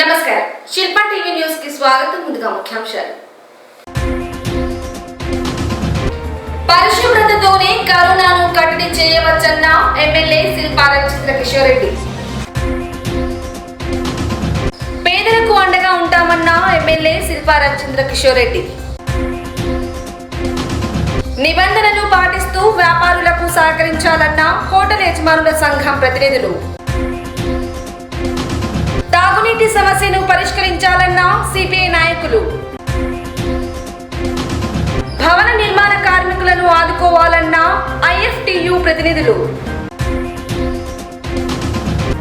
నమస్కారం శిల్ప TV news కి స్వాగతం. ముందుగా ముఖ్యాంశాలు. పరిశుభ్రతతోనే కరోనాను కట్టడి చేయవచ్చన్న ఎమ్మెల్యే శిల్పా రవిచంద్ర కిషోర్ రెడ్డి. పేదలకు అండగా ఉంటామన్న ఎమ్మెల్యే శిల్పా రవిచంద్ర కిషోర్ రెడ్డి. నిబంధనలు పాటిస్తూ వ్యాపారులకు సహకరించాలన్న హోటల్ యజమానుల సంఘం ప్రతినిధులు. తాగునీటి సమస్యను పరిష్కరించాలన్న సిపిఐ నాయకులు. భవన నిర్మాణ కార్మికులను ఆదుకోవాలన్న ఐఎఫ్టియు ప్రతినిధులు.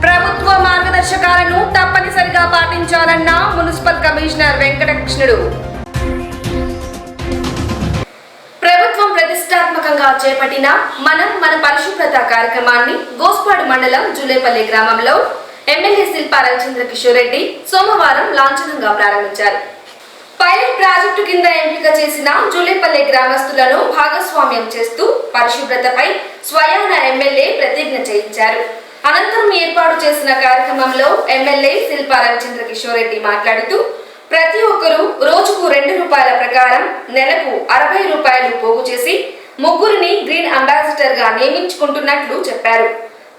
ప్రభుత్వ మార్గదర్శకాలను తప్పనిసరిగా పాటించాలన్న మున్సిపల్ కమిషనర్ వెంకటకృష్ణుడు. ప్రభుత్వం ప్రతిష్టాత్మకంగా చేపట్టిన మన పరిశుభ్రత కార్యక్రమాన్ని గోస్పాడు మండలం జూలేపల్లి గ్రామంలో ఎమ్మెల్యే శిల్పా రవిచంద్ర కిషోర్ రెడ్డి సోమవారం లాంఛనంగా ప్రారంభించారు. పైలట్ ప్రాజెక్టు కింద ఎంపిక చేసిన జూలేపల్లి గ్రామస్తులను భాగస్వామ్యం చేస్తూ పరిశుభ్రతపై స్వయాన ఎమ్మెల్యే ప్రతిజ్ఞ చేయించారు. అనంతరం ఏర్పాటు చేసిన కార్యక్రమంలో ఎమ్మెల్యే శిల్పా రవిచంద్ర కిషోర్ రెడ్డి మాట్లాడుతూ ప్రతి ఒక్కరూ రోజుకు ₹2 ప్రకారం నెలకు ₹60 పోగు చేసి ముగ్గురిని గ్రీన్ అంబాసిడర్ గా నియమించుకుంటున్నట్లు చెప్పారు.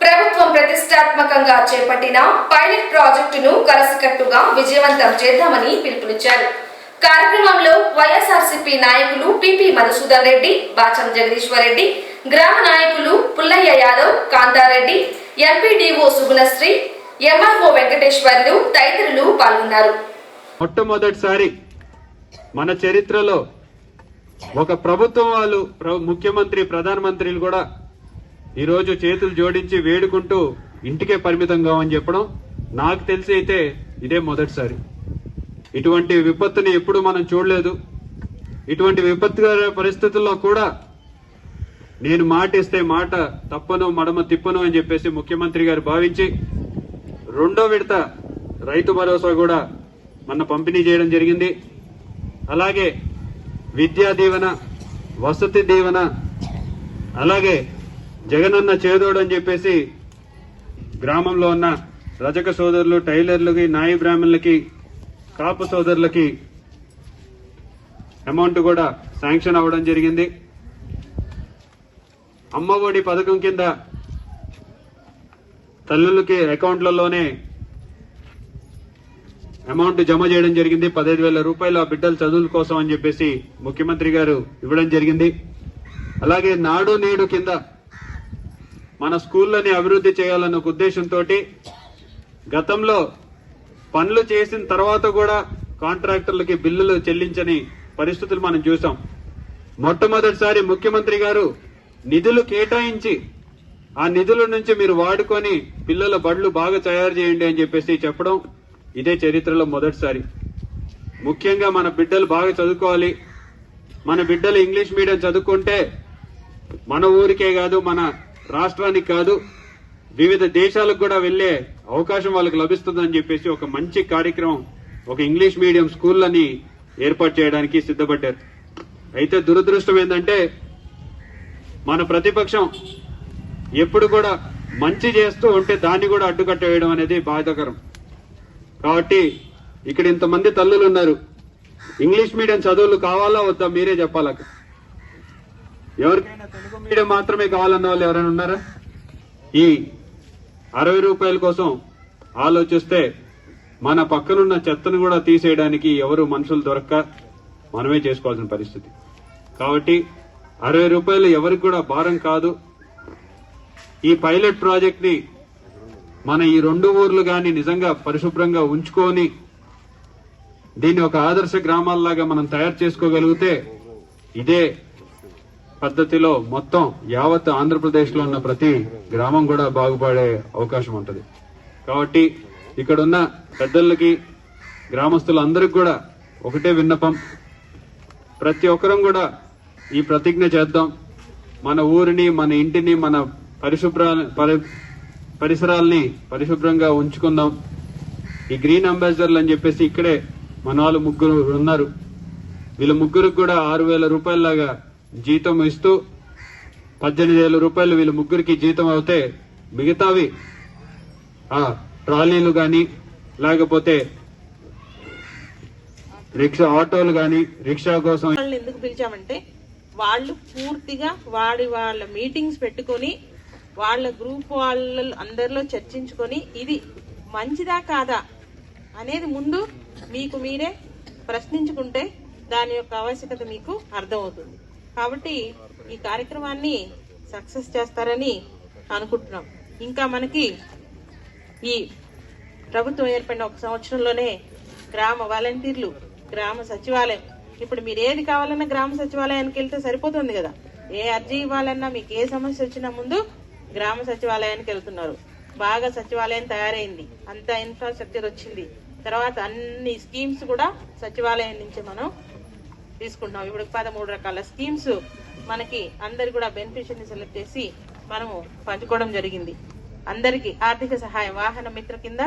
ప్రభుత్వం ప్రతిష్టాత్మకంగా చేపట్టిన పైలట్ ప్రాజెక్టును కలసికట్టుగా విజయవంతం చేద్దామని పిలుపునిచ్చారు. కార్యక్రమంలో వైఎస్ఆర్సీపీ నాయకులు పిపి మధుసూదన్ రెడ్డి, బాచం జగదీశ్వర్ రెడ్డి, గ్రామ నాయకులు పుల్లయ్య యాదవ్, కాంతారెడ్డి, ఎంపీడీఓ సుగుణశ్రీ, ఎంఆర్ఓ వెంకటేశ్వర్లు తదితరులు పాల్గొన్నారు. మొట్టమొదటిసారి మన చరిత్రలో ఒక ప్రభుత్వం వాళ్ళు ముఖ్యమంత్రి, ప్రధానమంత్రులు కూడా ఈరోజు చేతులు జోడించి వేడుకుంటూ ఇంటికే పరిమితం కావని చెప్పడం నాకు తెలిసి అయితే ఇదే మొదటిసారి. ఇటువంటి విపత్తుని ఎప్పుడు మనం చూడలేదు. ఇటువంటి విపత్తుకర పరిస్థితుల్లో కూడా నేను మాట ఇస్తే మాట తప్పను, మడమ తిప్పను అని చెప్పేసి ముఖ్యమంత్రి గారు భావించి 2వ విడత రైతు భరోసా కూడా మన పంపిణీ చేయడం జరిగింది. అలాగే విద్యా దీవెన, వసతి దీవెన, అలాగే జగనన్న చేదోడు అని చెప్పేసి గ్రామంలో ఉన్న రజక సోదరులు, టైలర్లకి, నాయి బ్రాహ్మణులకి, కాపు సోదరులకి అమౌంట్ కూడా శాంక్షన్ అవ్వడం జరిగింది. అమ్మ ఒడి పథకం కింద తల్లులకి అకౌంట్లలోనే అమౌంట్ జమ చేయడం జరిగింది. ₹15,000 ఆ బిడ్డల చదువుల కోసం అని చెప్పేసి ముఖ్యమంత్రి గారు ఇవ్వడం జరిగింది. అలాగే నాడు నేడు కింద మన స్కూళ్ళని అభివృద్ధి చేయాలన్న ఉద్దేశంతో గతంలో పనులు చేసిన తర్వాత కూడా కాంట్రాక్టర్లకి బిల్లులు చెల్లించని పరిస్థితులు మనం చూసాం. మొట్టమొదటిసారి ముఖ్యమంత్రి గారు నిధులు కేటాయించి ఆ నిధుల నుంచి మీరు వాడుకొని పిల్లల బడులు బాగా తయారు చేయండి అని చెప్పేసి చెప్పడం ఇదే చరిత్రలో మొదటిసారి. ముఖ్యంగా మన బిడ్డలు బాగా చదువుకోవాలి. మన బిడ్డలు ఇంగ్లీష్ మీడియం చదువుకుంటే మన ఊరికే కాదు, మన రాష్ట్రానికి కాదు, వివిధ దేశాలకు కూడా వెళ్లే అవకాశం వాళ్ళకి లభిస్తుందని చెప్పేసి ఒక మంచి కార్యక్రమం, ఒక ఇంగ్లీష్ మీడియం స్కూళ్ళని ఏర్పాటు చేయడానికి సిద్ధపడ్డారు. అయితే దురదృష్టం ఏంటంటే మన ప్రతిపక్షం ఎప్పుడు కూడా మంచి చేస్తూ ఉంటే దాన్ని కూడా అడ్డుకట్ట వేయడం అనేది బాధాకరం. కాబట్టి ఇక్కడ ఇంతమంది తల్లులు ఉన్నారు. ఇంగ్లీష్ మీడియం చదువులు కావాలా వద్దా మీరే చెప్పాల. ఎవరికైనా తెలుగు మీడియం మాత్రమే కావాలన్న వాళ్ళు ఎవరైనా ఉన్నారా? ఈ ₹60 కోసం ఆలోచిస్తే మన పక్కనున్న చెత్తను కూడా తీసేయడానికి ఎవరు మనుషులు దొరక్క మనమే చేసుకోవాల్సిన పరిస్థితి. కాబట్టి ₹60 ఎవరికి కూడా భారం కాదు. ఈ పైలట్ ప్రాజెక్ట్ ని మన ఈ 2 ఊర్లు గాని నిజంగా పరిశుభ్రంగా ఉంచుకొని దీన్ని ఒక ఆదర్శ గ్రామాల్లాగా మనం తయారు చేసుకోగలిగితే ఇదే పద్ధతిలో మొత్తం యావత్ ఆంధ్రప్రదేశ్ లో ఉన్న ప్రతి గ్రామం కూడా బాగుపడే అవకాశం ఉంటుంది. కాబట్టి ఇక్కడున్న పెద్దలకి, గ్రామస్తులందరికీ కూడా ఒకటే విన్నపం, ప్రతి ఒక్కరం కూడా ఈ ప్రతిజ్ఞ చేద్దాం. మన ఊరిని, మన ఇంటిని, మన పరిసరాల్ని పరిశుభ్రంగా ఉంచుకుందాం. ఈ గ్రీన్ అంబాసిడర్లు అని చెప్పేసి ఇక్కడే మన వాళ్ళు 3 ఉన్నారు. వీళ్ళ ముగ్గురికి కూడా ₹6,000 లాగా జీతం ఇస్తూ ₹18,000 వీళ్ళ ముగ్గురికి జీతం అవుతే మిగతావి ట్రాలీలు గాని లేకపోతే రిక్షా ఆటోలు కానీ రిక్షా కోసం ఎందుకు పిలిచామంటే వాళ్ళు పూర్తిగా వాళ్ళ మీటింగ్స్ పెట్టుకొని వాళ్ళ గ్రూప్ వాళ్ళ అందరిలో చర్చించుకొని ఇది మంచిదా కాదా అనేది ముందు మీకు మీరే ప్రశ్నించుకుంటే దాని యొక్క ఆవశ్యకత మీకు అర్థమవుతుంది. కాబట్టి ఈ కార్యక్రమాన్ని సక్సెస్ చేస్తారని అనుకుంటున్నాం. ఇంకా మనకి ఈ ప్రభుత్వం ఏర్పడిన 1 సంవత్సరంలోనే గ్రామ వాలంటీర్లు, గ్రామ సచివాలయం, ఇప్పుడు మీరు ఏది కావాలన్నా గ్రామ సచివాలయానికి వెళ్తే సరిపోతుంది కదా. ఏ అర్జీ ఇవ్వాలన్నా మీకు ఏ సమస్య వచ్చినా ముందు గ్రామ సచివాలయానికి వెళ్తున్నారు. బాగా సచివాలయం తయారైంది, అంత ఇన్ఫ్రాస్ట్రక్చర్ వచ్చింది. తర్వాత అన్ని స్కీమ్స్ కూడా సచివాలయం నుంచి మనం తీసుకుంటున్నాం. ఇప్పుడు 13 రకాల స్కీమ్స్ మనకి అందరు కూడా బెనిఫిషియర్ని సెలెక్ట్ చేసి మనము పంచుకోవడం జరిగింది. అందరికి ఆర్థిక సహాయం వాహన మిత్ర కింద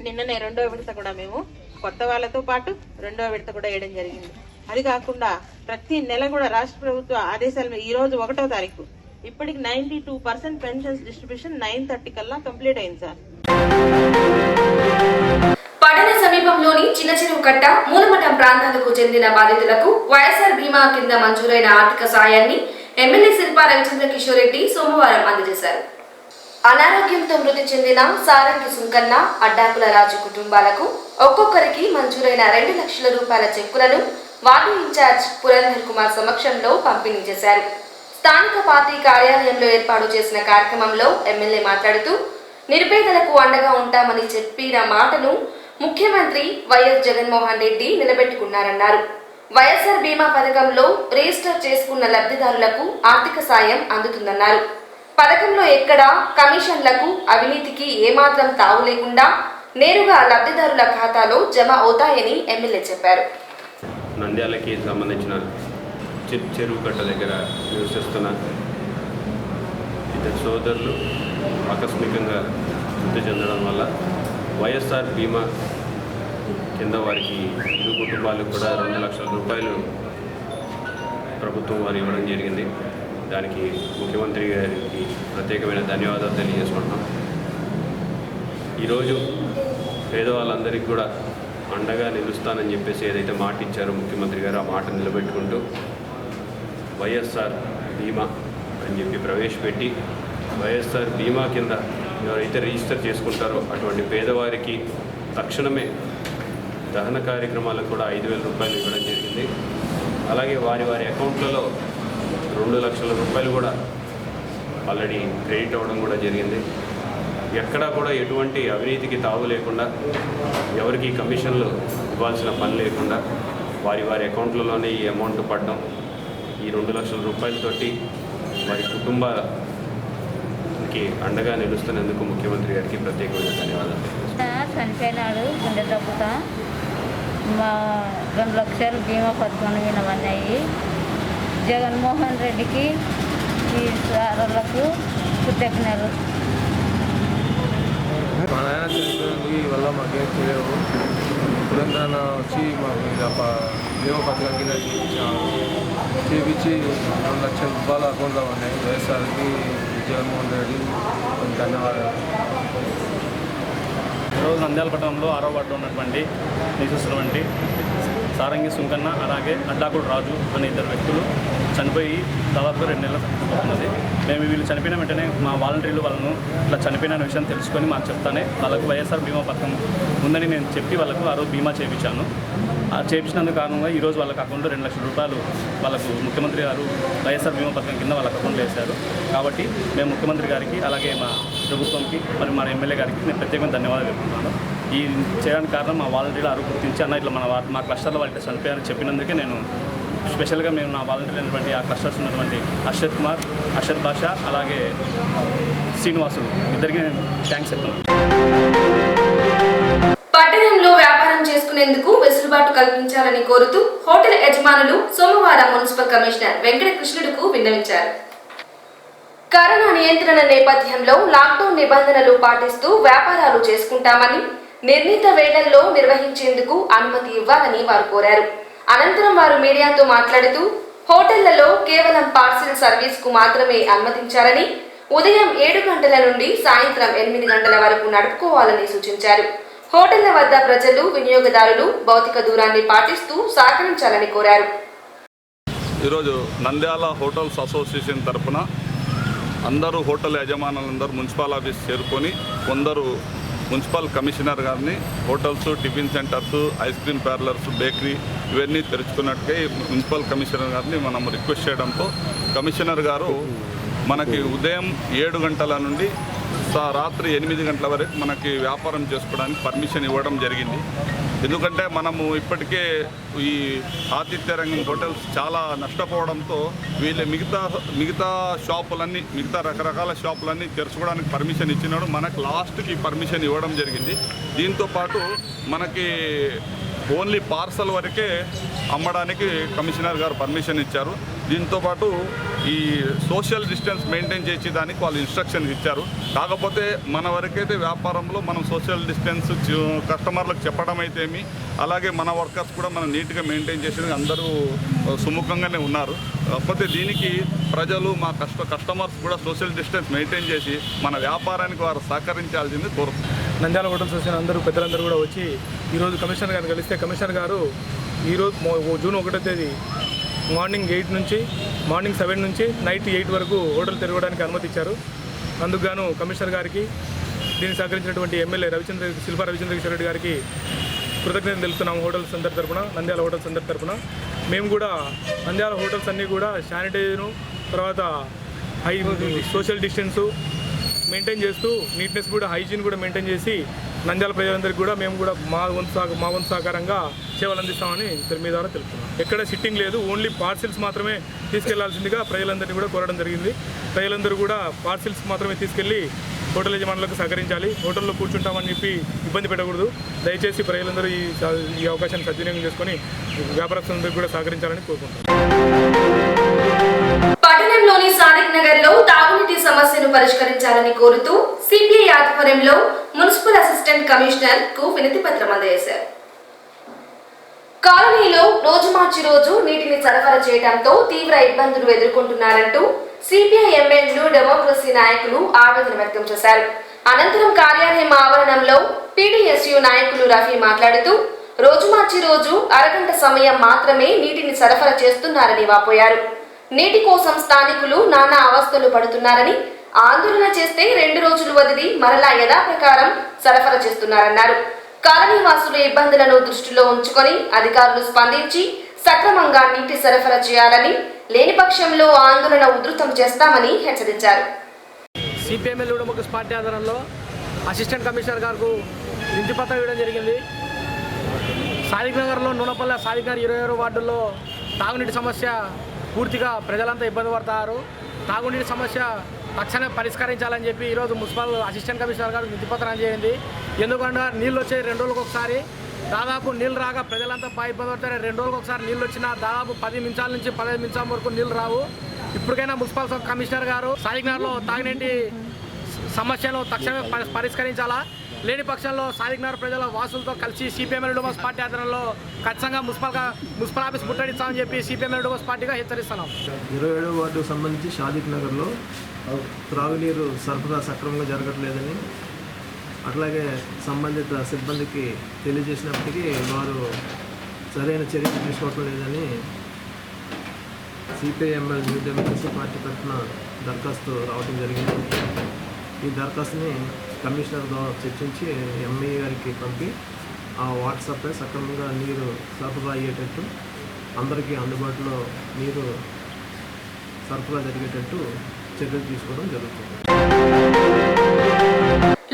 నిన్ననే 2వ విడత కూడా మేము కొత్త వాళ్ళతో పాటు 2వ విడత కూడా వేయడం జరిగింది. అది కాకుండా ప్రతి నెల కూడా రాష్ట్ర ప్రభుత్వ ఆదేశాల ఈ రోజు 1వ తారీఖు ఇప్పటికి 92% పెన్షన్స్ డిస్ట్రిబ్యూషన్ 9:30 కల్లా కంప్లీట్ అయింది సార్. పట్టణ సమీపంలోని చిన్న చెరువు కట్ట, మూలమఠం ప్రాంతాలకు చెందిన బాధితులకు వైఎస్ఆర్ బీమా కింద మంజూరైన ఆర్థిక సాయాన్ని ఎమ్మెల్యే శిల్పా రవిచంద్ర కిషోర్ రెడ్డి సోమవారం అందజేశారు. అనారోగ్యంతో మృతి చెందిన సారంగి సుంకన్న, అడ్డాకుల రాజు కుటుంబాలకు ఒక్కొక్కరికి మంజూరైన 2 లక్షల రూపాయల చెక్కులను వార్డు ఇన్ఛార్జ్ పురంధర్ కుమార్ సమక్షంలో పంపిణీ చేశారు. స్థానిక పార్టీ కార్యాలయంలో ఏర్పాటు చేసిన కార్యక్రమంలో ఎమ్మెల్యే మాట్లాడుతూ నిరుపేదలకు అండగా ఉంటామని చెప్పిన మాటను ముఖ్యమంత్రి వైఎస్ జగన్మోహన్ రెడ్డి నిలబెట్టుకున్నారన్నారు. వైఎస్ఆర్ బీమా పథకంలో రిజిస్టర్ చేసుకున్న లబ్ధిదారులకు ఆర్థిక సాయం అందుతుందన్నారు. పథకంలో ఎక్కడా కమిషన్లకు, అవినీతికి ఏమాత్రం తావు లేకుండా నేరుగా లబ్ధిదారుల ఖాతాలో జమ అవుతాయని ఎమ్మెల్యే చెప్పారు. నంద్యాలకి సంబంధించిన చెరువు కట్ట దగ్గర నివసిస్తున్న 2 సోదరులు ఆకస్మికంగా మృతి చెందడం వల్ల వైఎస్ఆర్ బీమా కింద వారికి 2 కుటుంబాలకు కూడా 2 లక్షల రూపాయలు ప్రభుత్వం వారు ఇవ్వడం జరిగింది. దానికి ముఖ్యమంత్రి గారికి ప్రత్యేకమైన ధన్యవాదాలు తెలియజేసుకుంటున్నాం. ఈరోజు పేదవాళ్ళందరికీ కూడా అండగా నిలుస్తానని చెప్పేసి ఏదైతే మాట ఇచ్చారో ముఖ్యమంత్రి గారు, ఆ మాట నిలబెట్టుకుంటూ వైఎస్ఆర్ బీమా అని చెప్పి ప్రవేశపెట్టి వైఎస్ఆర్ బీమా కింద ఎవరైతే రిజిస్టర్ చేసుకుంటారో అటువంటి పేదవారికి తక్షణమే దహన కార్యక్రమాలకు కూడా 5,000 రూపాయలు ఇవ్వడం జరిగింది. అలాగే వారి అకౌంట్లలో 2 లక్షల రూపాయలు కూడా ఆల్రెడీ క్రెడిట్ అవ్వడం కూడా జరిగింది. ఎక్కడా కూడా ఎటువంటి అవినీతికి తావు లేకుండా, ఎవరికి కమిషన్లు ఇవ్వాల్సిన పని లేకుండా వారి అకౌంట్లలోనే ఈ అమౌంట్ పడడం, ఈ 2 లక్షల రూపాయలతోటి వారి కుటుంబానికి అండగా నిలుస్తున్నందుకు ముఖ్యమంత్రి గారికి ప్రత్యేకమైన ధన్యవాదాలు. చనిపోయినాడు గుండె దెబ్బతో. మా 2 లక్షలు బీమా పథకం వినవన్నాయి. జగన్మోహన్ రెడ్డికి ఈ సార్లకు కృతజ్ఞతలు. మా నాయన చనిపోయినందుకు వల్ల మాకేం తెలియవు. పురంధరణ వచ్చి మాకు ఇలా బీమా పథకం కింద చేపించి 2 లక్షల రూపాయల అకౌంట్లో ఉన్నాయి. వైఎస్ఆర్కి జగన్మోహన్ రెడ్డి ధన్యవాదాలు. ఈరోజు నంద్యాల పట్టణంలో 6వ వార్డులో ఉన్నటువంటి నివసిస్తున్నటువంటి సారంగి సుంకన్న, అలాగే అడ్డాకుడు రాజు అనే 2 వ్యక్తులు చనిపోయి దాదాపుగా 2 నెలలు అవుతున్నది. మేము వీళ్ళు చనిపోయిన వెంటనే మా వాలంటీర్లు వాళ్ళను ఇట్లా చనిపోయిన విషయం తెలుసుకొని మాకు చెప్తానే వాళ్ళకు వైఎస్ఆర్ బీమా పథకం ఉందని నేను చెప్పి వాళ్ళకు ఆ రోజు బీమా చేయించాను. ఆ చేయించినందుకు కారణంగా ఈరోజు వాళ్ళకి అకౌంట్లో 2 లక్షల రూపాయలు వాళ్ళకు ముఖ్యమంత్రి గారు వైఎస్ఆర్ బీమా పథకం కింద వాళ్ళ అకౌంట్లో వేశారు. కాబట్టి మేము ముఖ్యమంత్రి గారికి, అలాగే మా ప్రభుత్వంకి, మరి మా ఎమ్మెల్యే గారికి నేను ప్రత్యేకంగా ధన్యవాదాలు చెప్తున్నాను. ఈ చేయడానికి కారణం మా వాలంటీర్లు అరువు గుర్తించి అన్న ఇట్లా మా క్లస్టర్లో వాళ్ళు చనిపోయారని చెప్పినందుకే నేను స్పెషల్గా మేము నా వాలంటీర్ అయినటువంటి ఆ క్లస్టర్స్ ఉన్నటువంటి అర్షద్ కుమార్, అర్షద్ బాషా, అలాగే శ్రీనివాసులు ఇద్దరికి నేను థ్యాంక్స్ చెప్తున్నాను. పట్టణంలో వ్యాపారం చేసుకునేందుకు వెసులుబాటు కల్పించాలని కోరుతూ హోటల్ యజమానులు సోమవారం మున్సిపల్ కమిషనర్ వెంకట కృష్ణుడుకు విన్నవించారు. కరోనా నియంత్రణ నేపథ్యంలో లాక్డౌన్ నిబంధనలు పాటిస్తూ వ్యాపారాలు చేసుకుంటామని, నిర్ణీత వేళల్లో నిర్వహించేందుకు అనుమతి ఇవ్వాలని వారు కోరారు. అనంతరం వారు మీడియాతో మాట్లాడుతూ హోటళ్లలో కేవలం పార్సిల్ సర్వీస్ కు మాత్రమే అనుమతించారని, ఉదయం 7 గంటల నుండి సాయంత్రం 8 గంటల వరకు నడుపుకోవాలని సూచించారు. హోటళ్ల వద్ద ప్రజలు, వినియోగదారులు భౌతిక దూరాన్ని పాటిస్తూ సహకరించాలని కోరారు. ఈరోజు నంద్యాల హోటల్స్ అసోసియేషన్ తరఫున అందరూ హోటల్ యజమానులందరూ మున్సిపల్ ఆఫీస్ చేరుకొని కొందరు మున్సిపల్ కమిషనర్ గారిని hotels, tiffin centres, ice cream parlours, bakery ఇవన్నీ తెరుచుకున్నట్టుగా మున్సిపల్ కమిషనర్ గారిని మనం రిక్వెస్ట్ చేయడంతో కమిషనర్ గారు మనకి ఉదయం 7 గంటల నుండి రాత్రి 8 గంటల వరకు మనకి వ్యాపారం చేసుకోవడానికి పర్మిషన్ ఇవ్వడం జరిగింది. ఎందుకంటే మనము ఇప్పటికే ఈ ఆతిథ్య రంగం హోటల్స్ చాలా నష్టపోవడంతో వీళ్ళు మిగతా షాపులన్నీ రకరకాల షాపులన్నీ తెరుచుకోవడానికి పర్మిషన్ ఇచ్చినాడు. మనకు లాస్ట్కి పర్మిషన్ ఇవ్వడం జరిగింది. దీంతోపాటు మనకి ఓన్లీ పార్సల్ వరకే అమ్మడానికి కమిషనర్ గారు పర్మిషన్ ఇచ్చారు. దీంతోపాటు ఈ సోషల్ డిస్టెన్స్ మెయింటైన్ చేసేదానికి వాళ్ళు ఇన్స్ట్రక్షన్స్ ఇచ్చారు. కాకపోతే మన వరకైతే వ్యాపారంలో మనం సోషల్ డిస్టెన్స్ కస్టమర్లకు చెప్పడం అయితేమి, అలాగే మన వర్కర్స్ కూడా మనం నీట్గా మెయింటైన్ చేసేందుకు అందరూ సుముఖంగానే ఉన్నారు. కాకపోతే దీనికి ప్రజలు మా కస్టమర్స్ కూడా సోషల్ డిస్టెన్స్ మెయింటైన్ చేసి మన వ్యాపారానికి వారు సహకరించాల్సింది కోరుతున్నాం. నంద్యాల హోటల్స్ వచ్చిన పెద్దలందరూ కూడా వచ్చి ఈరోజు కమిషనర్ గారిని కలిస్తే కమిషనర్ గారు ఈరోజు జూన్ 1వ తేదీ మార్నింగ్ 7 నుంచి నైట్ 8 వరకు హోటల్ తిరగడానికి అనుమతి ఇచ్చారు. అందుకు కమిషనర్ గారికి దీన్ని సహకరించినటువంటి ఎమ్మెల్యే శిల్పా రవిచంద్ర కిషోర్ రెడ్డి గారికి కృతజ్ఞతలు తెలుపుతున్నాము. హోటల్స్ అందరి తరపున, నంద్యాల హోటల్స్ అందరి తరపున మేము కూడా నంద్యాల హోటల్స్ అన్నీ కూడా శానిటైజరు, తర్వాత సోషల్ డిస్టెన్సు మెయింటైన్ చేస్తూ నీట్నెస్ కూడా, హైజీన్ కూడా మెయింటైన్ చేసి నంద్యాల ప్రజలందరికీ కూడా మేము కూడా మా వంతు సహకారంగా సేవలు అందిస్తామని మీ ద్వారా తెలుపుతున్నాం. ఎక్కడ సిట్టింగ్ లేదు, ఓన్లీ పార్సిల్స్ మాత్రమే తీసుకెళ్లాల్సిందిగా ప్రజలందరినీ కూడా కోరడం జరిగింది. ప్రజలందరూ కూడా పార్సిల్స్ మాత్రమే తీసుకెళ్లి హోటల్ యజమానులకు సహకరించాలి. హోటల్లో కూర్చుంటామని చెప్పి ఇబ్బంది పెట్టకూడదు. దయచేసి ప్రజలందరూ ఈ అవకాశాన్ని సద్వినియోగం చేసుకొని వ్యాపారస్తులందరికీ కూడా సహకరించాలని కోరుకుంటున్నాం. పట్టణంలోని సాదిక్ నగర్ లో తాగునీటి సమస్యను పరిష్కరించాలని కోరుతూ సిపిఐ ఆధ్వర్యంలో మున్సిపల్ అసిస్టెంట్ కమిషనర్ కు వినతి పత్రం అందజేశారు. కాలనీలో రోజు మార్చి రోజు నీటిని సరఫరా చేయడంతో తీవ్ర ఇబ్బందులు ఎదుర్కొంటున్నారంటూ సిపిఐ ఎమ్మెల్యేలు, డెమోక్రసీ నాయకులు ఆవేదన వ్యక్తం చేశారు. అనంతరం కార్యాలయం ఆవరణంలో పీడీఎస్యు నాయకులు రఫీ మాట్లాడుతూ రోజు మార్చి రోజు అరగంట సమయం మాత్రమే నీటిని సరఫరా చేస్తున్నారని వాపోయారు. నీటి కోసం స్థానికులు నానా అవస్థలు పడుతున్నారని, ఆందోళన చేస్తే 2 రోజులు వదిలి మరలా యథాప్రకారం సరఫరా చేస్తున్నారన్నారు. కాలనీ వాసుల ఇబ్బందులను దృష్టిలో ఉంచుకొని అధికారులు స్పందించి సక్రమంగా నీటి సరఫరా చేయాలని, లేని పక్షంలో ఆందోళన ఉధృతం చేస్తామని హెచ్చరించారు. సిపిఎంఎల్ డెమోక్రసీ పార్టీ ఆధ్వర్యంలో అసిస్టెంట్ కమిషనర్ గారికి వినతి పత్రం ఇవ్వడం జరిగింది. సాదిక్ నగర్లో నూనెపల్లె సాదిక్ నగర్ 26 వార్డుల్లో తాగునీటి సమస్య పూర్తిగా ప్రజలంతా ఇబ్బంది పడతారు. తాగునీటి సమస్య తక్షణమే పరిష్కరించాలని చెప్పి ఈరోజు మున్సిపల్ అసిస్టెంట్ కమిషనర్ గారు వినతి పత్రం చేయయింది. ఎందుకంటే నీళ్ళు వచ్చే 2 రోజులకు ఒకసారి, దాదాపు నీళ్ళు రాగా ప్రజలంతా ఇబ్బంది పడతారు. 2 రోజులకు ఒకసారి నీళ్ళు వచ్చినా దాదాపు 10 నిమిషాల నుంచి 15 నిమిషాల వరకు నీళ్ళు రావు. ఇప్పటికైనా మున్సిపల్ కమిషనర్ గారు సాదిక్ నగర్లో తాగునీటి సమస్యను తక్షణమే పరిష్కరించాలా. లేని పక్షంలో సాదిక్ నగర్ ప్రజల వాసులతో కలిసి సిపిఎంఎల్ డెమోక్రసీ పార్టీ ఆధ్వర్యంలో ఖచ్చితంగా మున్సిపల్ ఆఫీస్ ముట్టడిస్తామని చెప్పి సిపిఎంఎల్ డెమోక్రసీ పార్టీగా హెచ్చరిస్తున్నాం. 27వ వార్డుకు సంబంధించి సాదిక్ నగర్లో త్రాగునీరు సరఫరా సక్రమంగా జరగట్లేదని, అట్లాగే సంబంధిత సిబ్బందికి తెలియజేసినప్పటికీ వారు సరైన చర్యలు తీసుకోవటం లేదని సిపిఐఎంఎల్ న్యూ డెమోక్రసీ పార్టీ తరఫున దరఖాస్తు రావడం జరిగింది. ఈ దరఖాస్తుని కమిషనర్తో చర్చించి ఎంఈ గారికి పంపి ఆ వాట్సాప్పై సక్రమంగా నీరు సరఫరా అయ్యేటట్టు, అందరికీ అందుబాటులో నీరు సరఫరా జరిగేటట్టు చర్యలు తీసుకోవడం జరుగుతుంది.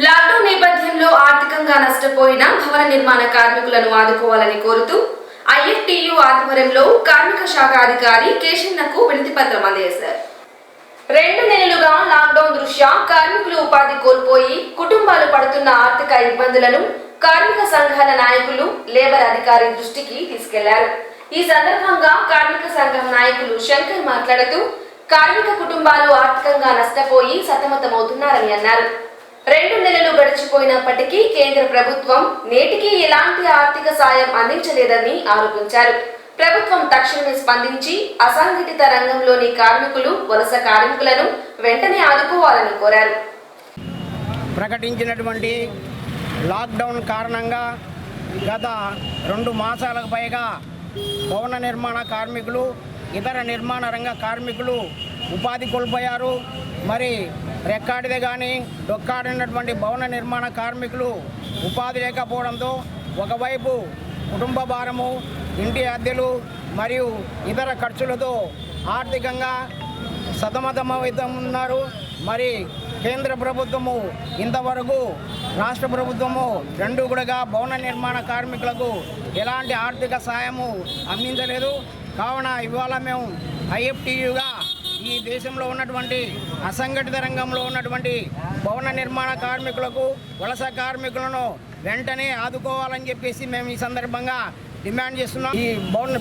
లాక్డౌన్ నేపథ్యంలో ఆర్థికంగా నష్టపోయిన భవన నిర్మాణ కార్మికులను ఆదుకోవాలని కోరుతూ ఐఎఫ్టియు ఆధ్వర్యంలో కార్మిక శాఖ అధికారి కేశన్నకు వినతి పత్రం అందజేశారు. 2 నెలలుగా లాక్డౌన్ దృష్ట్యా కార్మికులు ఉపాధి కోల్పోయి కుటుంబాలు పడుతున్న ఆర్థిక ఇబ్బందులను కార్మిక సంఘాల నాయకులు లేబర్ అధికారి దృష్టికి తీసుకెళ్లారు. ఈ సందర్భంగా కార్మిక సంఘం నాయకులు శంకర్ మాట్లాడుతూ కార్మిక కుటుంబాలు ఆర్థికంగా నష్టపోయి సతమతమవుతున్నారని అన్నారు. 2 నెలలు గడిచిపోయినప్పటికీ కేంద్ర ప్రభుత్వం నేటికి ఎలాంటి ఆర్థిక సాయం అందించలేదని ఆరోపించారు. ప్రభుత్వం తక్షణమే స్పందించి అసంఘటిత రంగంలోని కార్మికులు, వలస కార్మికులను వెంటనే ఆదుకోవాలని కోరారు. ప్రకటించినటువంటి లాక్డౌన్ కారణంగా గత 2 మాసాలకు పైగా భవన నిర్మాణ కార్మికులు, ఇతర నిర్మాణ రంగ కార్మికులు ఉపాధి కోల్పోయారు. మరి రెక్కాడిదే కానీ డొక్కాడినటువంటి భవన నిర్మాణ కార్మికులు ఉపాధి లేకపోవడంతో ఒకవైపు కుటుంబ భారము, ఇంటి అద్దెలు మరియు ఇతర ఖర్చులతో ఆర్థికంగా సతమతమవుతున్నారు. మరి కేంద్ర ప్రభుత్వము ఇంతవరకు రాష్ట్ర ప్రభుత్వము రెండు కూడా భవన నిర్మాణ కార్మికులకు ఎలాంటి ఆర్థిక సాయము అందించలేదు. కావున ఇవాళ మేము ఐఎఫ్టీయుగా ఈ దేశంలో ఉన్నటువంటి అసంఘటిత రంగంలో ఉన్నటువంటి భవన నిర్మాణ కార్మికులకు, వలస కార్మికులను వెంటనే ఆదుకోవాలని చెప్పేసి మేము ఈ సందర్భంగా డిమాండ్ చేస్తున్నాం. ఈ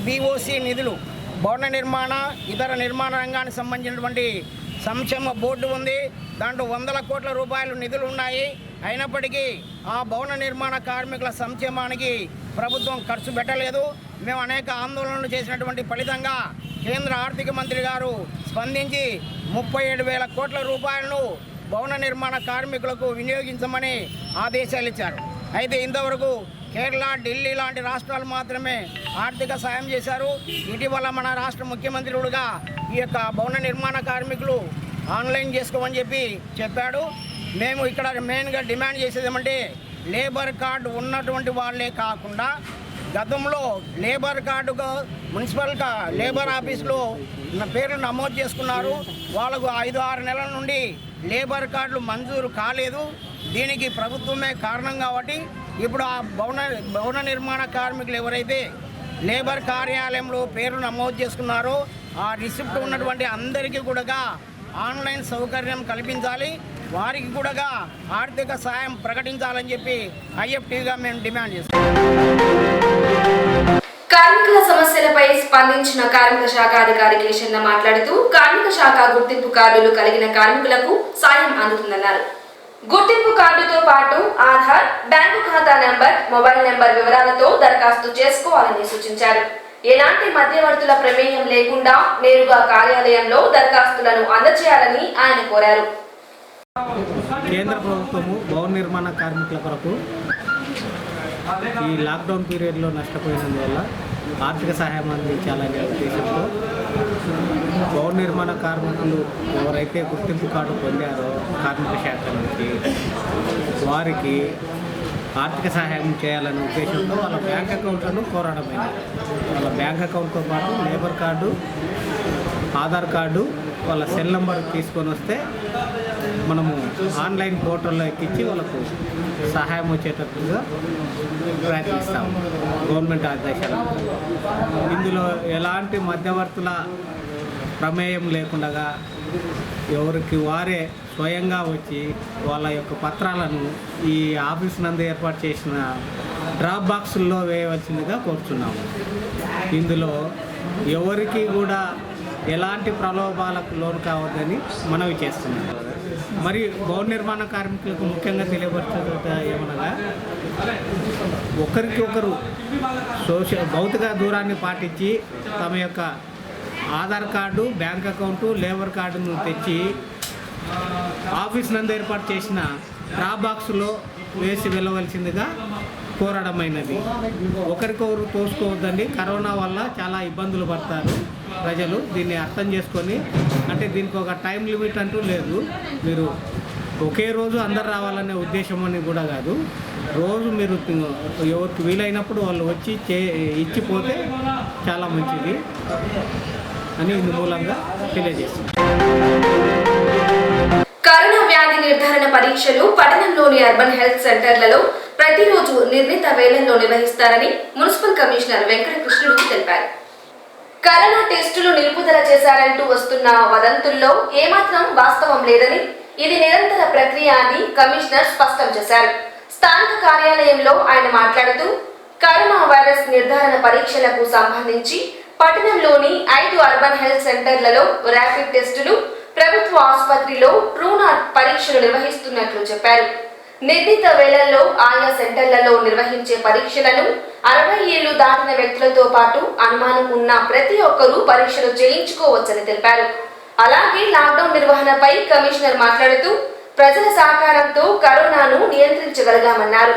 BOC నిధులు, భవన నిర్మాణ ఇతర నిర్మాణ రంగానికి సంబంధించినటువంటి సంక్షేమ బోర్డు ఉంది. దాంట్లో 100 కోట్ల రూపాయలు నిధులు ఉన్నాయి. అయినప్పటికీ ఆ భవన నిర్మాణ కార్మికుల సంక్షేమానికి ప్రభుత్వం ఖర్చు పెట్టలేదు. మేము అనేక ఆందోళనలు చేసినటువంటి ఫలితంగా కేంద్ర ఆర్థిక మంత్రి గారు స్పందించి 37,000 కోట్ల రూపాయలను భవన నిర్మాణ కార్మికులకు వినియోగించమని ఆదేశాలు ఇచ్చారు. అయితే ఇంతవరకు కేరళ, ఢిల్లీ లాంటి రాష్ట్రాలు మాత్రమే ఆర్థిక సాయం చేశారు. ఇటీవల మన రాష్ట్ర ముఖ్యమంత్రులుగా ఈ యొక్క భవన నిర్మాణ కార్మికులు ఆన్లైన్ చేసుకోమని చెప్పాడు. మేము ఇక్కడ మెయిన్గా డిమాండ్ చేసేది ఏమంటే, లేబర్ కార్డు ఉన్నటువంటి వాళ్ళే కాకుండా గతంలో లేబర్ కార్డుగా మున్సిపల్ లేబర్ ఆఫీస్లో పేర్లు నమోదు చేసుకున్నారు. వాళ్ళకు 5-6 నెలల నుండి లేబర్ కార్డులు మంజూరు కాలేదు. దీనికి ప్రభుత్వమే కారణం కాబట్టి ఇప్పుడు ఆ భవన నిర్మాణ కార్మికులు ఎవరైతే లేబర్ కార్యాలయంలో పేరు నమోదు చేసుకున్నారో ఆ రిసిప్ట్ ఉన్నటువంటి అందరికీ కూడా ఆన్లైన్ సౌకర్యం కల్పించాలి. వారికి కూడా ఆర్థిక సాయం ప్రకటించాలని చెప్పి ఐఎఫ్టీగా మేము డిమాండ్ చేస్తాం. కార్మికుల సమస్యలపై స్పందించిన కార్మిక శాఖ అధికారి కేశన్న మాట్లాడుతూ, కార్మిక శాఖ గుర్తింపు కార్డులు కలిగిన కార్మికులకు సాయం అందుతుందన్నారు. గుర్తింపు కార్డుతో పాటు ఆధార్, బ్యాంకు ఖాతా నెంబర్, మొబైల్ నెంబర్ వివరాలతో దరఖాస్తు చేసుకోవాలని సూచించారు. ఎలాంటి మధ్యవర్తుల ప్రమేయం లేకుండా నేరుగా కార్యాలయంలో దరఖాస్తులను అందజేయాలని ఆయన కోరారు. కేంద్ర ప్రభుత్వము భవన నిర్మాణ కార్మికుల కొరకు ఈ లాక్డౌన్ పీరియడ్లో నష్టపోయినందువల్ల ఆర్థిక సహాయం అందించాలనే ఉద్దేశంతో భవన నిర్మాణ కార్మికులు ఎవరైతే గుర్తింపు కార్డు పొందారో కార్మిక శాఖ నుంచి వారికి ఆర్థిక సహాయం చేయాలనే ఉద్దేశంతో వాళ్ళ బ్యాంక్ అకౌంట్లను కోరడమైంది. వాళ్ళ బ్యాంక్ అకౌంట్తో పాటు లేబర్ కార్డు, ఆధార్ కార్డు, వాళ్ళ సెల్ నెంబర్ తీసుకొని వస్తే మనము ఆన్లైన్ పోర్టల్లో ఎక్కించి వాళ్ళకు సహాయం వచ్చేటట్టుగా ప్రయత్నిస్తాము. గవర్నమెంట్ ఆదేశాలు ఇందులో ఎలాంటి మధ్యవర్తుల ప్రమేయం లేకుండా ఎవరికి వారే స్వయంగా వచ్చి వాళ్ళ యొక్క పత్రాలను ఈ ఆఫీస్ నందు ఏర్పాటు చేసిన డ్రాప్ బాక్సుల్లో వేయవలసిందిగా కోరుచున్నాము. ఇందులో ఎవరికి కూడా ఎలాంటి ప్రలోభాలకు లోను కావద్దని మనవి చేస్తున్నాం. మరి భవన నిర్మాణ కార్మికులకు ముఖ్యంగా తెలియపరచేది ఏమనగా, ఒకరికి ఒకరు భౌతిక దూరాన్ని పాటించి తమ యొక్క Aadhaar card, bank account, labour కార్డును తెచ్చి ఆఫీస్ నందు ఏర్పాటు చేసిన డ్రాప్ బాక్స్లో వేసి వెళ్ళవలసిందిగా కోరడమైనది. ఒకరికొకరు తోసుకోవద్దండి. కరోనా వల్ల చాలా ఇబ్బందులు పడతారు ప్రజలు. దీన్ని అర్థం చేసుకొని, అంటే దీనికి ఒక టైం లిమిట్ అంటూ లేదు. మీరు ఒకే రోజు అందరు రావాలనే ఉద్దేశం అని కూడా కాదు. రోజు మీరు ఎవరికి వీలైనప్పుడు వాళ్ళు వచ్చి ఇచ్చిపోతే చాలా మంచిది అని ఇందు మూలంగా తెలియజేస్తుంది. కరోనా వ్యాధి నిర్ధారణ పరీక్షలు పట్టణంలోని అర్బన్ హెల్త్ సెంటర్లలో ప్రతిరోజు నిర్ణీత వేళల్లో నిర్వహిస్తారని మున్సిపల్ కమిషనర్ వెంకటకృష్ణుడు తెలిపారు. కరోనా టెస్టులు నిలుపుదల చేశారంటూ వస్తున్న వదంతుల్లో ఏమాత్రం వాస్తవం లేదని, ఇది నిరంతర ప్రక్రియ అని కమిషనర్ స్పష్టం చేశారు. స్థానిక కార్యాలయంలో ఆయన మాట్లాడుతూ, కరోనా వైరస్ నిర్ధారణ పరీక్షలకు సంబంధించి పట్టణంలోని 5 అర్బన్ హెల్త్ సెంటర్లలో ర్యాపిడ్ టెస్టులు, ప్రభుత్వ ఆసుపత్రిలో ట్రూనాట్ పరీక్షలు నిర్వహిస్తున్నట్లు చెప్పారు. నిర్ణీత వేళల్లో ఆయా సెంటర్లలో నిర్వహించే పరీక్షలను 60 ఏళ్లు దాటిన వ్యక్తులతో పాటు అనుమానం ఉన్న ప్రతి ఒక్కరూ పరీక్షలు చేయించుకోవచ్చని తెలిపారు. అలాగే లాక్డౌన్ నిర్వహణపై కమిషనర్ మాట్లాడుతూ, ప్రజల సహకారంతో కరోనాను నియంత్రించగలిగామన్నారు.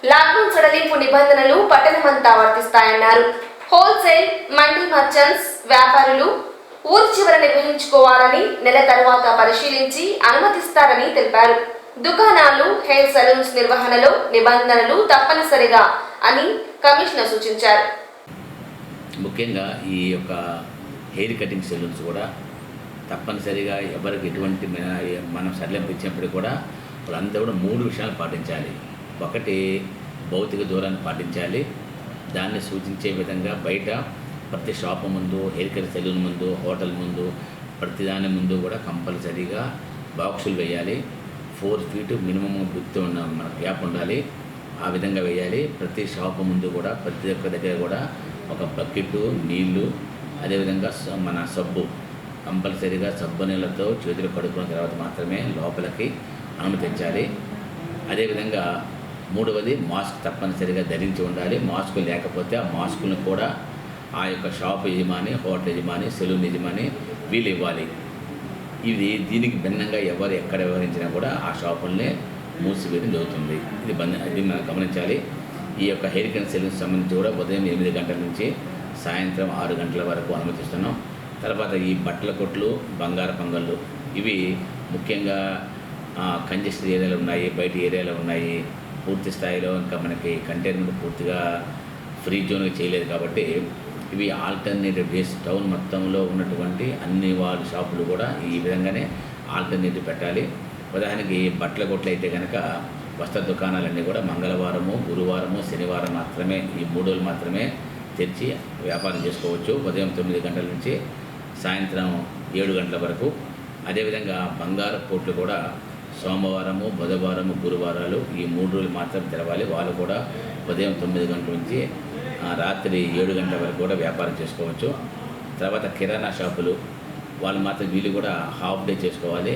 లాక్డౌన్ సడలింపు నిబంధనలు పట్టణమంతా వర్తిస్తాయన్నారు. హోల్సేల్, మండీ మర్చెంట్స్ వ్యాపారులు ఊరి చివర నిర్వహించుకోవాలని నెల తర్వాత పరిశీలించి అనుమతిస్తారని తెలిపారు. దుకాణాలు, హెయిర్ సలూన్స్ నిర్వహణలో నిబంధనలు తప్పనిసరిగా అని కమిషనర్ సూచించారు. ముఖ్యంగా ఈ యొక్క హెయిర్ కటింగ్ సెలూన్స్ కూడా తప్పనిసరిగా ఎవరికి ఎటువంటి మనం సడలింపు ఇచ్చినప్పుడు కూడా వాళ్ళంతా కూడా 3 విషయాలు పాటించాలి. ఒకటి, భౌతిక దూరాన్ని పాటించాలి. దాన్ని సూచించే విధంగా బయట ప్రతి షాపు ముందు, హెయిర్ కట్ సెలూన్ ముందు, హోటల్ ముందు, ప్రతిదాని ముందు కూడా కంపల్సరీగా బాక్సులు వేయాలి. 4 feet మినిమం విత్ ఉన్న మన గ్యాప్ ఉండాలి. ఆ విధంగా వేయాలి. ప్రతి షాపు ముందు కూడా ప్రతి ఒక్క దగ్గర కూడా ఒక బకెట్ నీళ్లు, అదేవిధంగా మన సబ్బు కంపల్సరీగా సబ్బు నీళ్ళతో చేతులు కడుక్కున్న తర్వాత మాత్రమే లోపలికి అనుమతించాలి. అదేవిధంగా 3వది, మాస్క్ తప్పనిసరిగా ధరించి ఉండాలి. మాస్క్ లేకపోతే ఆ మాస్కులను కూడా ఆ యొక్క షాప్ యజమాని, హోటల్ యజమాని, సెలూన్ యజమాని వీళ్ళు ఇవ్వాలి. దీనికి భిన్నంగా ఎవరు ఎక్కడ వ్యవహరించినా కూడా ఆ షాపుల్నే మూసివేయడం జరుగుతుంది. ఇది మనం గమనించాలి. ఈ యొక్క హెయిర్ కట్ సెలూన్స్ సంబంధించి కూడా ఉదయం 8 గంటల నుంచి సాయంత్రం 6 గంటల వరకు అనుమతిస్తున్నాం. తర్వాత ఈ బట్టల కొట్లు, బంగారు పంగళ్ళు ఇవి ముఖ్యంగా కంజెస్టెడ్ ఏరియాలు ఉన్నాయి, బయట ఏరియాలు ఉన్నాయి. పూర్తి స్థాయిలో ఇంకా మనకి కంటైన్మెంట్ పూర్తిగా ఫ్రీ జోన్గా చేయలేదు కాబట్టి ఇవి ఆల్టర్నేటివ్ డేస్ టౌన్ మొత్తంలో ఉన్నటువంటి అన్ని వాళ్ళ షాపులు కూడా ఈ విధంగానే ఆల్టర్నేటివ్ పెట్టాలి. ఉదాహరణకి బట్టల కొట్లు అయితే కనుక వస్త్ర దుకాణాలన్నీ కూడా మంగళవారము, గురువారము, శనివారం మాత్రమే, ఈ 3 రోజులు మాత్రమే తెరిచి వ్యాపారం చేసుకోవచ్చు. ఉదయం 9 గంటల నుంచి సాయంత్రం 7 గంటల వరకు. అదేవిధంగా బంగారు కోట్లు కూడా సోమవారము, బుధవారము, గురువారాలు ఈ 3 రోజులు మాత్రం తెరవాలి. వాళ్ళు కూడా ఉదయం 9 గంటల నుంచి రాత్రి 7 గంటల వరకు కూడా వ్యాపారం చేసుకోవచ్చు. తర్వాత కిరాణా షాపులు వాళ్ళు మాత్రం వీళ్ళు కూడా హాఫ్ డే చేసుకోవాలి.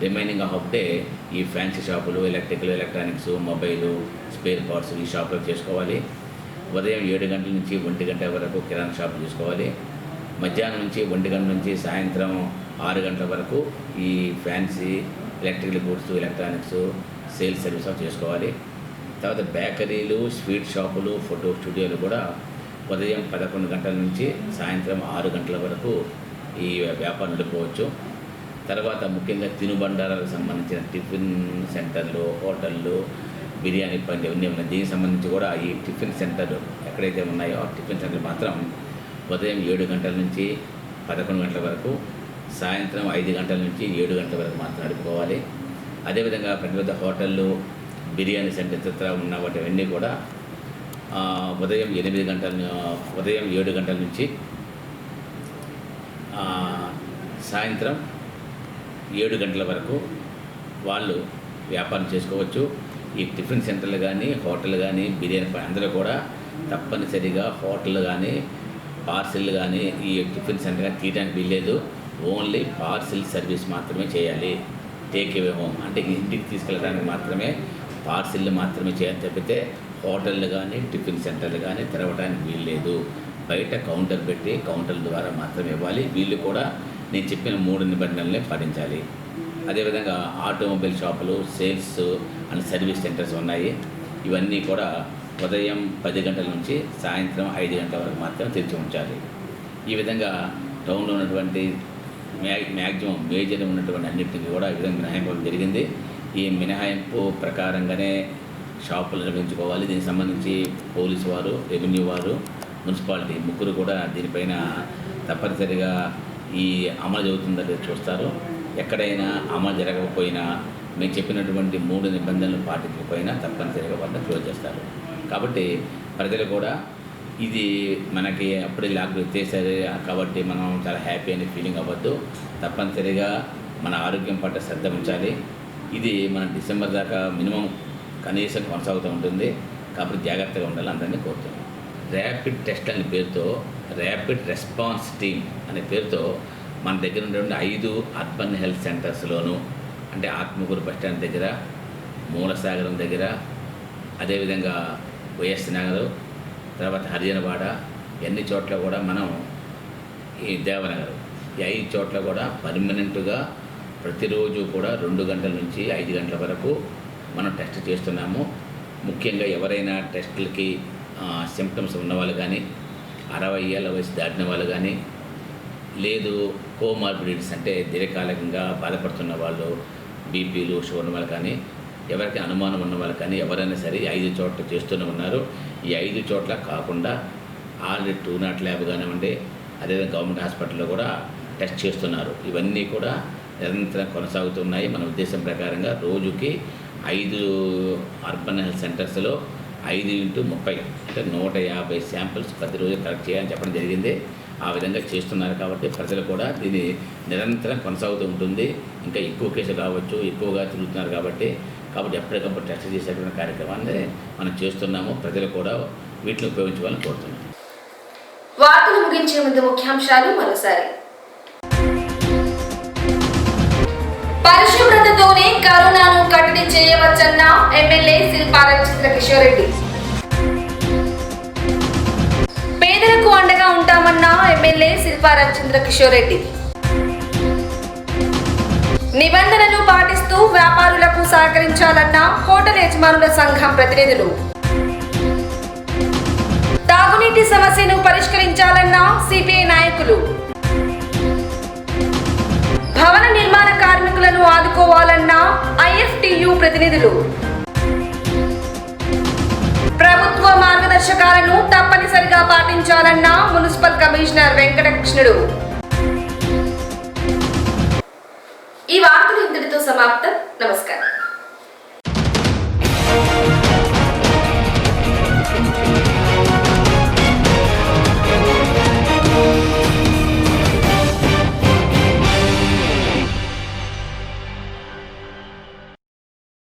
రిమైనింగ్ హాఫ్ డే ఈ ఫ్యాన్సీ షాపులు, electrical, electronics, mobile, spare parts ఈ షాపులో చేసుకోవాలి. ఉదయం 7 గంటల నుంచి 1 గంట వరకు కిరాణా షాపులు చేసుకోవాలి. మధ్యాహ్నం నుంచి 1 గంట నుంచి సాయంత్రం 6 గంటల వరకు ఈ fancy, electrical goods, electronics sales service చేసుకోవాలి. తర్వాత బేకరీలు, స్వీట్ షాపులు, ఫోటో స్టూడియోలు కూడా ఉదయం 11 గంటల నుంచి సాయంత్రం 6 గంటల వరకు ఈ వ్యాపారం నడుపుకోవచ్చు. తర్వాత ముఖ్యంగా తినుబండారాలకు సంబంధించిన టిఫిన్ సెంటర్లు, హోటళ్ళు, బిర్యానీ పండి ఇవన్నీ ఉన్నాయి. దీనికి సంబంధించి కూడా ఈ టిఫిన్ సెంటర్లు ఎక్కడైతే ఉన్నాయో ఆ టిఫిన్ సెంటర్లు మాత్రం ఉదయం 7 గంటల నుంచి 11 గంటల వరకు, సాయంత్రం 5 గంటల నుంచి 7 గంటల వరకు మాత్రం నడుపుకోవాలి. అదేవిధంగా పెద్ద పెద్ద హోటళ్ళు, బిర్యానీ సెంటర్ ఇతర ఉన్న వాటివన్నీ కూడా ఉదయం 7 గంటల నుంచి సాయంత్రం 7 గంటల వరకు వాళ్ళు వ్యాపారం చేసుకోవచ్చు. ఈ టిఫిన్ సెంటర్లు కానీ, హోటల్ కానీ, బిర్యానీ అందరూ కూడా తప్పనిసరిగా హోటల్ కానీ, పార్సిల్ కానీ ఈ టిఫిన్ సెంటర్ కానీ తీయడానికి వీల్లేదు. ఓన్లీ పార్సిల్ సర్వీస్ మాత్రమే చేయాలి. టేక్ అవే హోమ్ అంటే ఇంటికి తీసుకెళ్ళడానికి మాత్రమే పార్సిల్ మాత్రమే చేయాలి తప్పితే హోటళ్ళు కానీ, టిఫిన్ సెంటర్లు కానీ తెరవడానికి వీల్లేదు. బయట కౌంటర్ పెట్టి కౌంటర్ల ద్వారా మాత్రమే ఇవ్వాలి. వీళ్ళు కూడా నేను చెప్పిన 3 నిబంధనలనే పాటించాలి. అదేవిధంగా ఆటోమొబైల్ షాపులు, సేల్స్ అండ్ సర్వీస్ సెంటర్స్ ఉన్నాయి. ఇవన్నీ కూడా ఉదయం 10 గంటల నుంచి సాయంత్రం 5 గంటల వరకు మాత్రం తెరిచి ఉంచాలి. ఈ విధంగా టౌన్లో ఉన్నటువంటి మ్యాక్సిమం మేజర్ ఉన్నటువంటి అన్నింటినీ కూడా ఈ విధంగా మినహాయింపు జరిగింది. ఈ మినహాయింపు ప్రకారంగానే షాపులు నిర్వహించుకోవాలి. దీనికి సంబంధించి పోలీసు వారు, రెవెన్యూ వారు, మున్సిపాలిటీ ముగ్గురు కూడా దీనిపైన తప్పనిసరిగా ఈ అమలు జరుగుతుందని చూస్తారు. ఎక్కడైనా అమలు జరగకపోయినా మేము చెప్పినటువంటి 3 నిబంధనలు పాటించకపోయినా తప్పనిసరిగా వాళ్ళని క్లోజ్ చేస్తారు. కాబట్టి ప్రజలు కూడా ఇది మనకి అప్పుడే లాక్డౌన్ ఎత్తేసారు కాబట్టి మనం చాలా హ్యాపీ అనే ఫీలింగ్ అవ్వద్దు. తప్పనిసరిగా మన ఆరోగ్యం పట్ల శ్రద్ధ ఉంచాలి. ఇది మన డిసెంబర్ దాకా మినిమం కనీసం కొనసాగుతూ ఉంటుంది. కాబట్టి జాగ్రత్తగా ఉండాలి అందరినీ కోరుతున్నాం. ర్యాపిడ్ టెస్ట్ అనే పేరుతో ర్యాపిడ్ రెస్పాన్స్ టీమ్ అనే పేరుతో మన దగ్గర ఉన్నటువంటి 5 అర్బన్ హెల్త్ సెంటర్స్లోనూ అంటే ఆత్మకూరు బస్టాండ్ దగ్గర, మూలసాగరం దగ్గర, అదేవిధంగా వైఎస్ నగర్, తర్వాత హరిజనవాడ ఎన్ని చోట్ల కూడా మనం ఈ దేవనగర్ ఈ 5 చోట్ల కూడా పర్మనెంట్గా ప్రతిరోజు కూడా 2 గంటల నుంచి 5 గంటల వరకు మనం టెస్ట్ చేస్తున్నాము. ముఖ్యంగా ఎవరైనా టెస్టులకి సిమ్టమ్స్ ఉన్నవాళ్ళు కానీ 60 ఏళ్ళ వయసు దాటిన వాళ్ళు కానీ లేదు కోమార్బిడిటీస్ అంటే దీర్ఘకాలికంగా బాధపడుతున్న వాళ్ళు బీపీలు షుగర్ వాళ్ళు కానీ ఎవరికి అనుమానం ఉన్న వాళ్ళు కానీ ఎవరైనా సరే 5 చోట్ల చేస్తూనే ఉన్నారు. ఈ 5 చోట్ల కాకుండా ఆల్రెడీ 2 ల్యాబ్ కానివ్వండి, అదేవిధంగా గవర్నమెంట్ హాస్పిటల్లో కూడా టెస్ట్ చేస్తున్నారు. ఇవన్నీ కూడా నిరంతరం కొనసాగుతున్నాయి. మన ఉద్దేశం ప్రకారంగా రోజుకి 5 అర్బన్ హెల్త్ సెంటర్స్లో 5x30 అంటే 150 శాంపిల్స్ ప్రతిరోజు కలెక్ట్ చేయాలని చెప్పడం జరిగింది. ఆ విధంగా చేస్తున్నారు కాబట్టి ప్రజలు కూడా దీన్ని నిరంతరం కొనసాగుతూ ఉంటుంది. ఇంకా ఎక్కువ కేసులు కావచ్చు, ఎక్కువగా తిరుగుతున్నారు కాబట్టి ఎప్పటికప్పుడు టెస్ట్ చేసేటువంటి కార్యక్రమాన్ని మనం చేస్తున్నాము. ప్రజలు కూడా వీటిని ఉపయోగించుకోవాలని కోరుతున్నాం. వార్తలు ముగించే ముందు ముఖ్యాంశాలు మరోసారి. పరిశుభ్రతతోనే కరోనాను కట్టడి చేయవచ్చన్న ఎమ్మెల్యే శిల్పా రవిచంద్ర కిషోర్ రెడ్డి. పేదలకు అండగా ఉంటామన్న ఎమ్మెల్యే శిల్పా రవిచంద్ర కిషోర్ రెడ్డి. నిబంధనలు పాటిస్తూ వ్యాపారులకు సహకరించాలన్న హోటల్ యజమానుల సంఘం ప్రతినిధులు. తాగునీటి సమస్యను పరిష్కరించాలన్న సిపిఐ నాయకులు. భవన నిర్మాణ కార్మికులను ఆదుకోవాలన్న ఐఎఫ్టియు ప్రతినిధులు. ప్రభుత్వ మార్గదర్శకాలను తప్పనిసరిగా పాటించాలన్న మున్సిపల్ కమిషనర్ వెంకటకృష్ణుడు. ఈ వార్తలు ఇంతటితో సమాప్తం. నమస్కారం.